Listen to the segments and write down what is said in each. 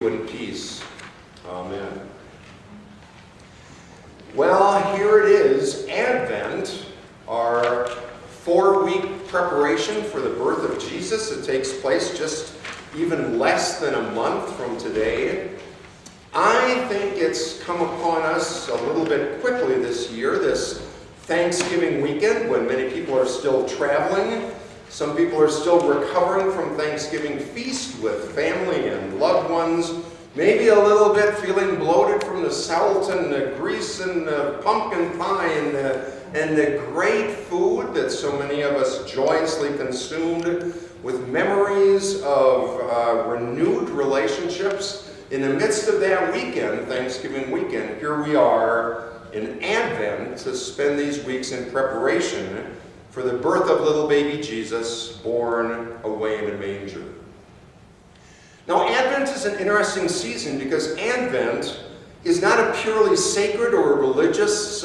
In peace. Amen. Well, here it is, Advent, our 4-week preparation for the birth of Jesus. It takes place just even less than a month from today. I think it's come upon us a little bit quickly this year, this Thanksgiving weekend, when many people are still traveling. Some people are still recovering from Thanksgiving feast with family and loved ones. Maybe a little bit feeling bloated from the salt and the grease and the pumpkin pie and the great food that so many of us joyously consumed, with memories of renewed relationships. In the midst of that weekend, Thanksgiving weekend, here we are in Advent to spend these weeks in preparation for the birth of little baby Jesus, born away in a manger. Now, Advent is an interesting season because Advent is not a purely sacred or religious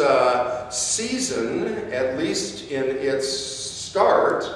season, at least in its start.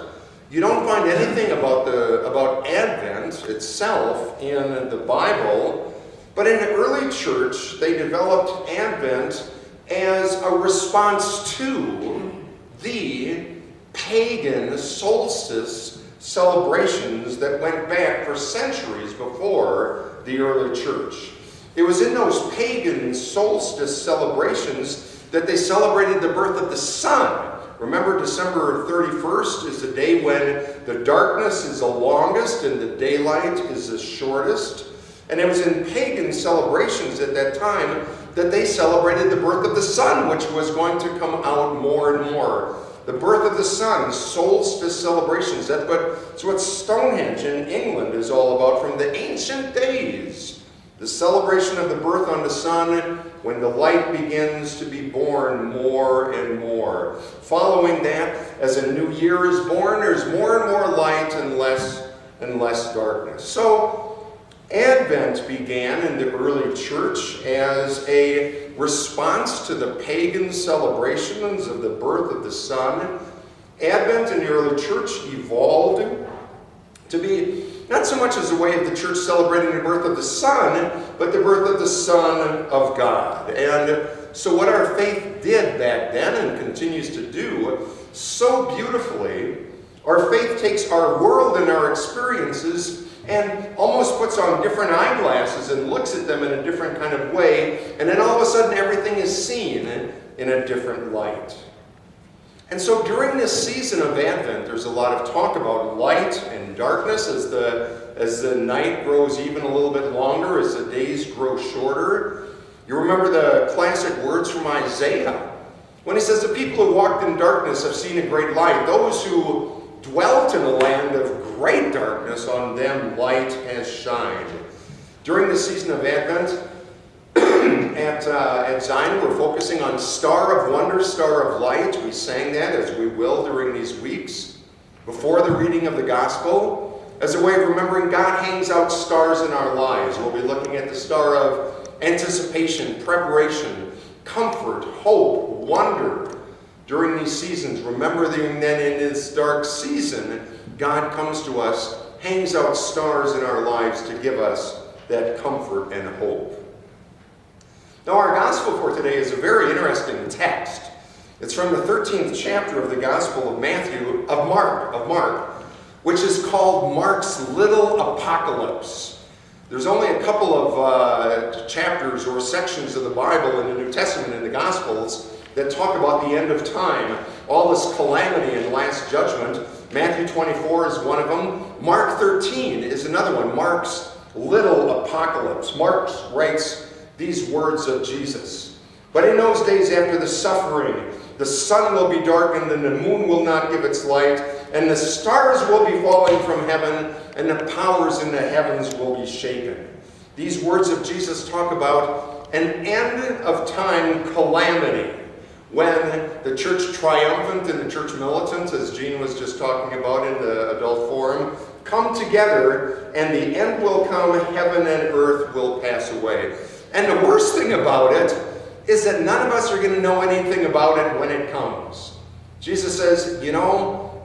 You don't find anything about Advent itself in the Bible, but in the early church, they developed Advent as a response to the pagan solstice celebrations that went back for centuries before the early church. It was in those pagan solstice celebrations that they celebrated the birth of the sun. Remember, December 31st is the day when the darkness is the longest and the daylight is the shortest. And it was in pagan celebrations at that time that they celebrated the birth of the sun, which was going to come out more and more. The birth of the sun, solstice celebrations. That's what Stonehenge in England is all about from the ancient days. The celebration of the birth on the sun when the light begins to be born more and more. Following that, as a new year is born, there's more and more light and less darkness. So, Advent began in the early church as a response to the pagan celebrations of the birth of the sun. Advent in the early church evolved to be not so much as a way of the church celebrating the birth of the sun, but the birth of the Son of God. And so what our faith did back then and continues to do so beautifully, our faith takes our world and our experiences and almost puts on different eyeglasses and looks at them in a different kind of way, and then all of a sudden everything is seen in a different light. And so during this season of Advent, there's a lot of talk about light and darkness as the night grows even a little bit longer, as the days grow shorter. You remember the classic words from Isaiah, when he says, "The people who walked in darkness have seen a great light. Those who dwelt in a land of great darkness, on them light has shined." During the season of Advent, at Zion, we're focusing on Star of Wonder, Star of Light. We sang that, as we will during these weeks, before the reading of the Gospel, as a way of remembering God hangs out stars in our lives. We'll be looking at the star of anticipation, preparation, comfort, hope, wonder. During these seasons, remembering that in this dark season, God comes to us, hangs out stars in our lives to give us that comfort and hope. Now, our gospel for today is a very interesting text. It's from the 13th chapter of the Gospel of Mark, which is called Mark's Little Apocalypse. There's only a couple of chapters or sections of the Bible in the New Testament in the Gospels that talk about the end of time, all this calamity and last judgment. Matthew 24 is one of them. Mark 13 is another one, Mark's Little Apocalypse. Mark writes these words of Jesus. "But in those days after the suffering, the sun will be darkened and the moon will not give its light, and the stars will be falling from heaven, and the powers in the heavens will be shaken." These words of Jesus talk about an end of time calamity, when the church triumphant and the church militant, as Jean was just talking about in the adult forum, come together, and the end will come, heaven and earth will pass away. And the worst thing about it is that none of us are going to know anything about it when it comes. Jesus says,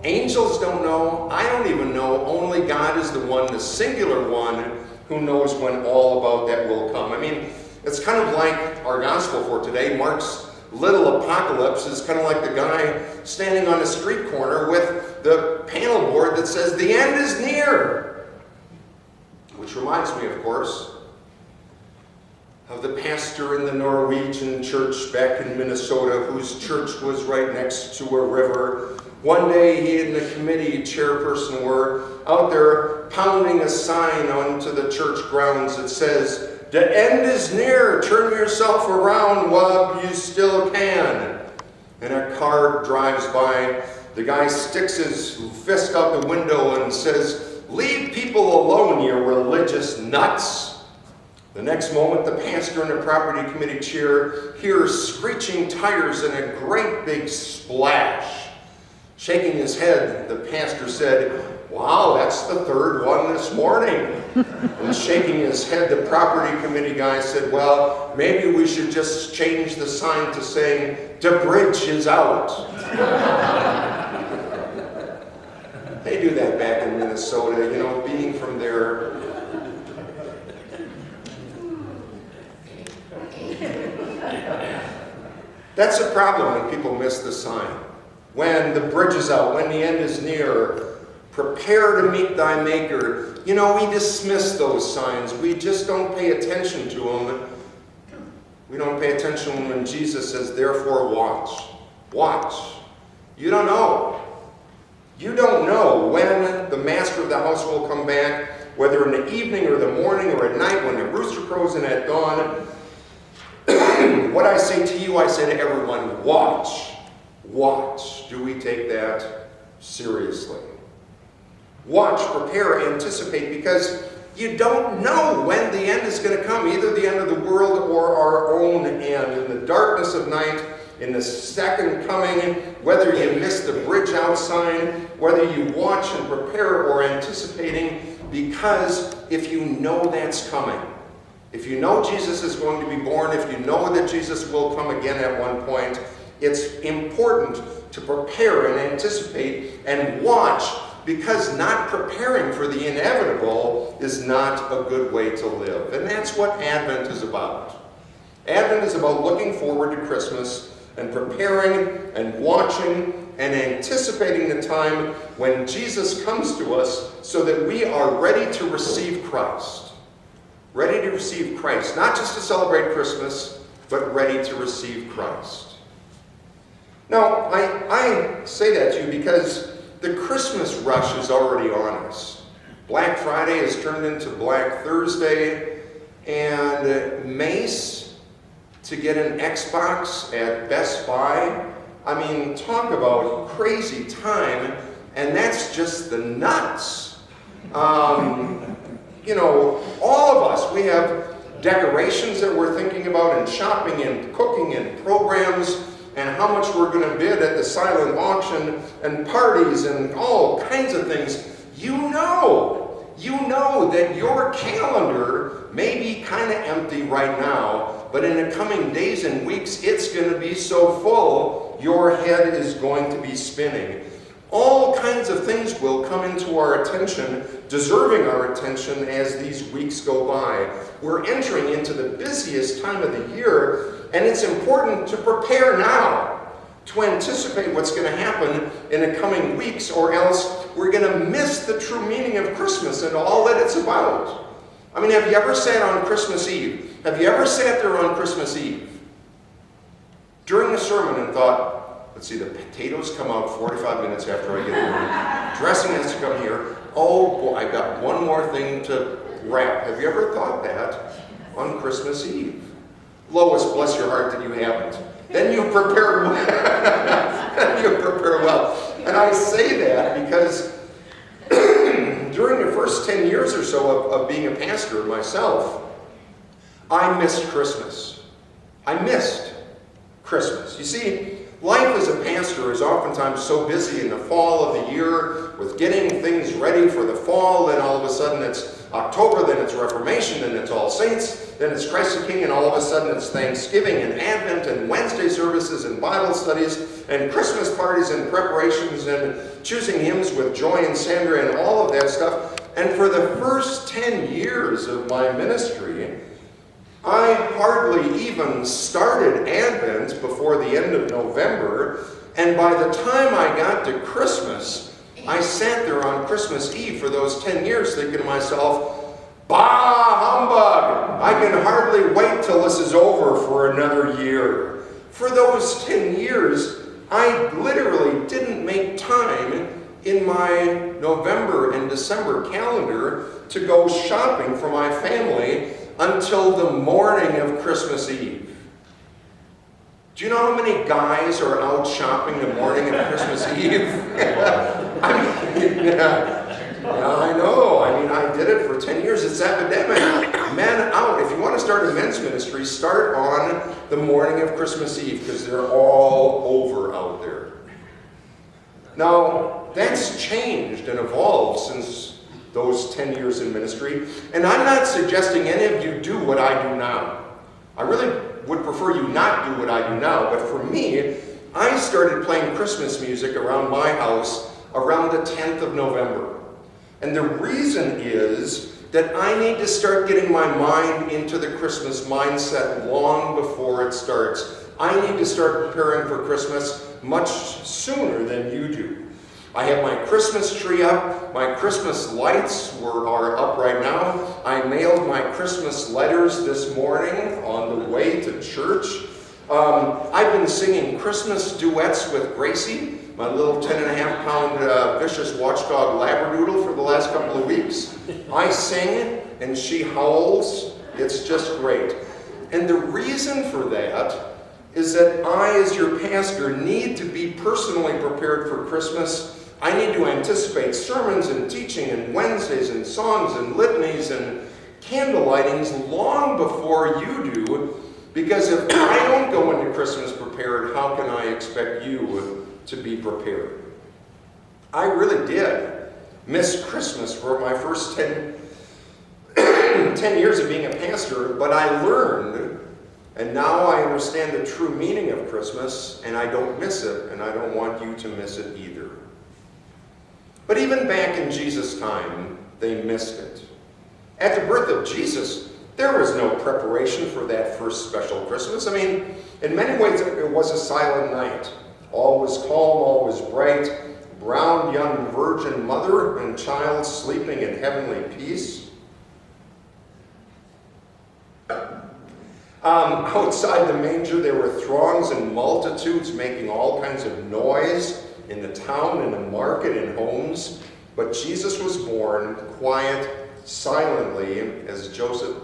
angels don't know, I don't even know, only God is the one, the singular one, who knows when all about that will come. I mean, it's kind of like our gospel for today. Mark's little apocalypse is kind of like the guy standing on a street corner with the panel board that says, "The end is near." Which reminds me, of course, of the pastor in the Norwegian church back in Minnesota whose church was right next to a river. One day he and the committee chairperson were out there pounding a sign onto the church grounds that says, "The end is near, turn yourself around while you still can." And a car drives by. The guy sticks his fist out the window and says, "Leave people alone, you religious nuts." The next moment, the pastor and the property committee chair hears screeching tires and a great big splash. Shaking his head, the pastor said, "Wow, that's the third one this morning." And shaking his head, the property committee guy said, "Well, maybe we should just change the sign to saying, 'The bridge is out.'" They do that back in Minnesota, being from there. That's a problem when people miss the sign. When the bridge is out, when the end is near, prepare to meet thy maker. We dismiss those signs. We just don't pay attention to them. We don't pay attention when Jesus says, "Therefore watch." Watch. You don't know. You don't know when the master of the house will come back, whether in the evening or the morning or at night when the rooster crows and at dawn. What I say to you, I say to everyone, watch. Watch. Do we take that seriously? Watch, prepare, anticipate, because you don't know when the end is going to come, either the end of the world or our own end. In the darkness of night, in the second coming, whether you miss the bridge out sign, whether you watch and prepare or anticipating, because if you know that's coming, if you know Jesus is going to be born, if you know that Jesus will come again at one point, it's important to prepare and anticipate and watch, because not preparing for the inevitable is not a good way to live. And that's what Advent is about. Advent is about looking forward to Christmas and preparing and watching and anticipating the time when Jesus comes to us so that we are ready to receive Christ. Ready to receive Christ, not just to celebrate Christmas, but ready to receive Christ. Now, I say that to you because the Christmas rush is already on us. Black Friday has turned into Black Thursday, and Mace to get an Xbox at Best Buy. I mean, talk about crazy time, and that's just the nuts. All of us, we have decorations that we're thinking about, and shopping and cooking and programs, and how much we're going to bid at the silent auction, and parties and all kinds of things. You know that your calendar may be kind of empty right now, but in the coming days and weeks, it's going to be so full, your head is going to be spinning. All kinds of things will come into our attention, deserving our attention as these weeks go by. We're entering into the busiest time of the year, and it's important to prepare now, to anticipate what's going to happen in the coming weeks, or else we're going to miss the true meaning of Christmas and all that it's about. I mean, have you ever sat on Christmas Eve? Have you ever sat there on Christmas Eve during the sermon and thought, let's see, the potatoes come out 45 minutes after I get here. Dressing has to come here. Oh boy, I got one more thing to wrap. Have you ever thought that on Christmas Eve? Lois, bless your heart that you haven't. Then you prepared well. Then you prepared well. And I say that because during the first 10 years or so of being a pastor myself, I missed Christmas. I missed Christmas. You see, life as a pastor is oftentimes so busy in the fall of the year with getting things ready for the fall, then all of a sudden it's October, then it's Reformation, then it's All Saints, then it's Christ the King, and all of a sudden it's Thanksgiving and Advent and Wednesday services and Bible studies and Christmas parties and preparations and choosing hymns with Joy and Sandra and all of that stuff. And for the first 10 years of my ministry, I hardly even started Advent before the end of November, and by the time I got to Christmas, I sat there on Christmas Eve for those 10 years thinking to myself, bah, humbug! I can hardly wait till this is over for another year. For those 10 years, I literally didn't make time in my November and December calendar to go shopping for my family until the morning of Christmas Eve. Do you know how many guys are out shopping the morning of Christmas Eve? I know. I did it for 10 years. It's epidemic. Men out. If you want to start a men's ministry, start on the morning of Christmas Eve because they're all over out there. Now, that's changed and evolved since those 10 years in ministry. And I'm not suggesting any of you do what I do now. I really would prefer you not do what I do now. But for me, I started playing Christmas music around my house around the 10th of November. And the reason is that I need to start getting my mind into the Christmas mindset long before it starts. I need to start preparing for Christmas much sooner than you do. I have my Christmas tree up. My Christmas lights are up right now. I mailed my Christmas letters this morning on the way to church. I've been singing Christmas duets with Gracie, my little 10.5-pound vicious watchdog labradoodle, for the last couple of weeks. I sing and she howls. It's just great. And the reason for that is that I, as your pastor, need to be personally prepared for Christmas. I need to anticipate sermons and teaching and Wednesdays and songs and litanies and candle lightings long before you do, because if I don't go into Christmas prepared, how can I expect you to be prepared? I really did miss Christmas for my first 10 years of being a pastor, but I learned, and now I understand the true meaning of Christmas, and I don't miss it, and I don't want you to miss it either. But even back in Jesus' time, they missed it. At the birth of Jesus, there was no preparation for that first special Christmas. In many ways, it was a silent night. All was calm, all was bright. Brown young virgin mother and child sleeping in heavenly peace. Outside the manger, there were throngs and multitudes making all kinds of noise in the town, in the market, in homes. But Jesus was born quiet, silently, as Joseph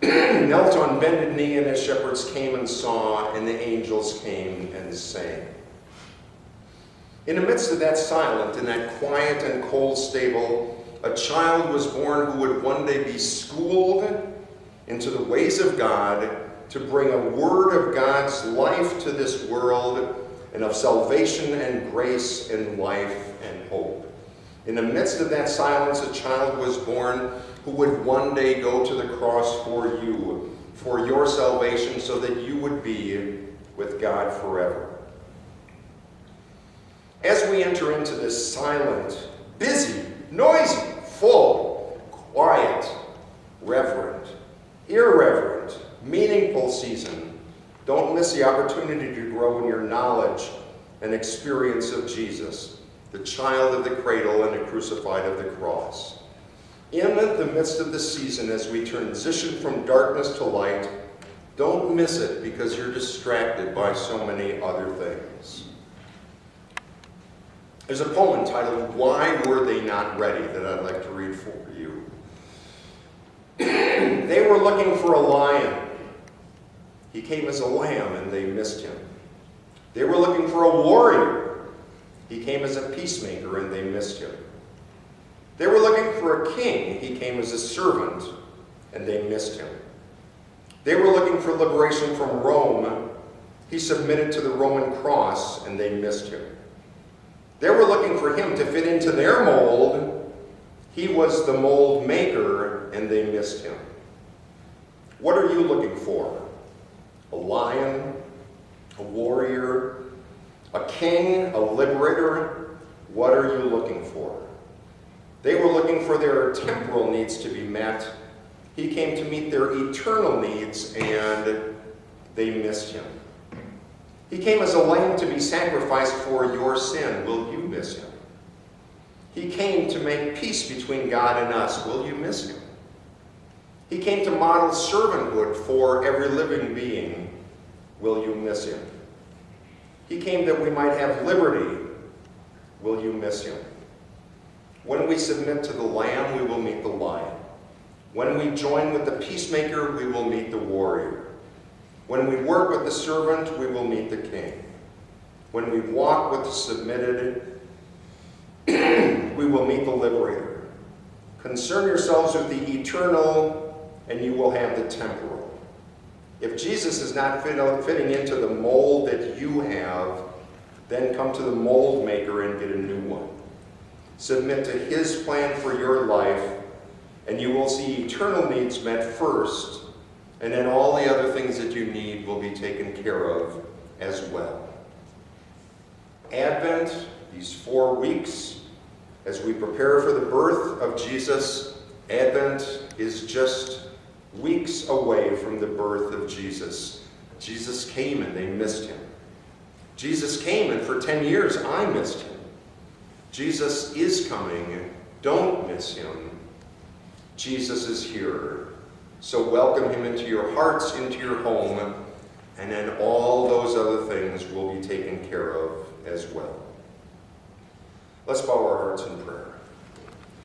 knelt on bended knee, and the shepherds came and saw, and the angels came and sang. In the midst of that silence, in that quiet and cold stable, a child was born who would one day be schooled into the ways of God to bring a word of God's life to this world, and of salvation and grace and life and hope. In the midst of that silence, a child was born who would one day go to the cross for you, for your salvation, so that you would be with God forever. As we enter into this silent, busy, noisy, full, quiet, reverent, irreverent, meaningful season, don't miss the opportunity to grow in your knowledge and experience of Jesus, the child of the cradle and the crucified of the cross. In the midst of the season, as we transition from darkness to light, don't miss it because you're distracted by so many other things. There's a poem entitled, "Why Were They Not Ready?" that I'd like to read for you. They were looking for a lion. He came as a lamb and they missed him. They were looking for a warrior. He came as a peacemaker and they missed him. They were looking for a king. He came as a servant and they missed him. They were looking for liberation from Rome. He submitted to the Roman cross and they missed him. They were looking for him to fit into their mold. He was the mold maker and they missed him. What are you looking for? A lion, a warrior, a king, a liberator? What are you looking for? They were looking for their temporal needs to be met. He came to meet their eternal needs, and they missed him. He came as a lamb to be sacrificed for your sin. Will you miss him? He came to make peace between God and us. Will you miss him? He came to model servanthood for every living being. Will you miss him? He came that we might have liberty. Will you miss him? When we submit to the Lamb, we will meet the Lion. When we join with the peacemaker, we will meet the warrior. When we work with the servant, we will meet the king. When we walk with the submitted, we will meet the liberator. Concern yourselves with the eternal, and you will have the temporal. If Jesus is not fitting into the mold that you have, then come to the mold maker and get a new one. Submit to his plan for your life, and you will see eternal needs met first, and then all the other things that you need will be taken care of as well. Advent, these 4 weeks, as we prepare for the birth of Jesus, Advent is just weeks away from the birth of Jesus. Jesus came and they missed him. Jesus came and for 10 years I missed him. Jesus is coming. Don't miss him. Jesus is here. So welcome him into your hearts, into your home, and then all those other things will be taken care of as well. Let's bow our hearts in prayer.